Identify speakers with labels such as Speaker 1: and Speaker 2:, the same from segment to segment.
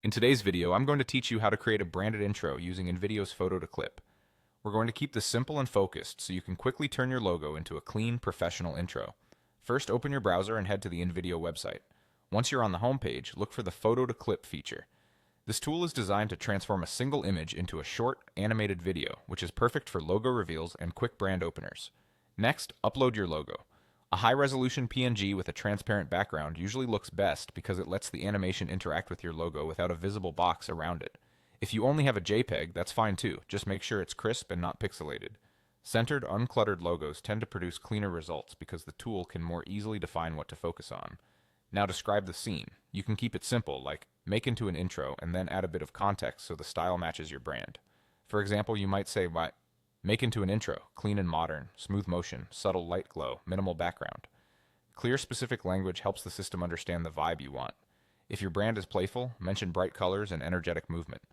Speaker 1: In today's video, I'm going to teach you how to create a branded intro using InVideo's photo to clip. We're going to keep this simple and focused so you can quickly turn your logo into a clean, professional intro. First, open your browser and head to the InVideo website. Once you're on the home page, look for the photo to clip feature. This tool is designed to transform a single image into a short, animated video, which is perfect for logo reveals and quick brand openers. Next, upload your logo. A high-resolution PNG with a transparent background usually looks best because it lets the animation interact with your logo without a visible box around it. If you only have a JPEG, that's fine too, just make sure it's crisp and not pixelated. Centered, uncluttered logos tend to produce cleaner results because the tool can more easily define what to focus on. Now describe the scene. You can keep it simple, like make into an intro and then add a bit of context so the style matches your brand. For example, you might say, make into an intro, clean and modern, smooth motion, subtle light glow, minimal background. Clear specific language helps the system understand the vibe you want. If your brand is playful, mention bright colors and energetic movement.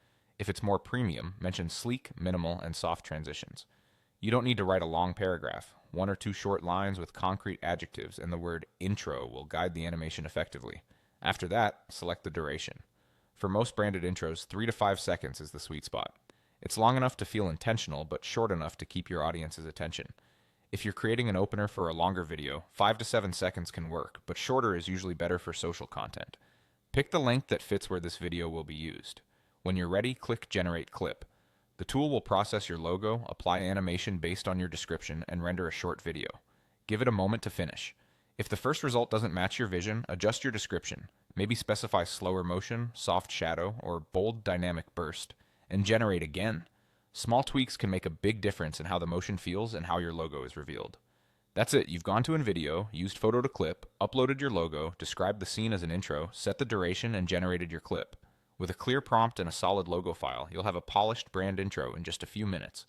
Speaker 1: If it's more premium, mention sleek, minimal, and soft transitions. You don't need to write a long paragraph. One or two short lines with concrete adjectives and the word intro will guide the animation effectively. After that, select the duration. For most branded intros, 3 to 5 seconds is the sweet spot. It's long enough to feel intentional, but short enough to keep your audience's attention. If you're creating an opener for a longer video, 5 to 7 seconds can work, but shorter is usually better for social content. Pick the length that fits where this video will be used. When you're ready, click Generate Clip. The tool will process your logo, apply animation based on your description, and render a short video. Give it a moment to finish. If the first result doesn't match your vision, adjust your description. Maybe specify slower motion, soft shadow, or bold dynamic burst, and generate again. Small tweaks can make a big difference in how the motion feels and how your logo is revealed. That's it. You've gone to InVideo, used photo to clip, uploaded your logo, described the scene as an intro, set the duration, and generated your clip. With a clear prompt and a solid logo file, you'll have a polished brand intro in just a few minutes.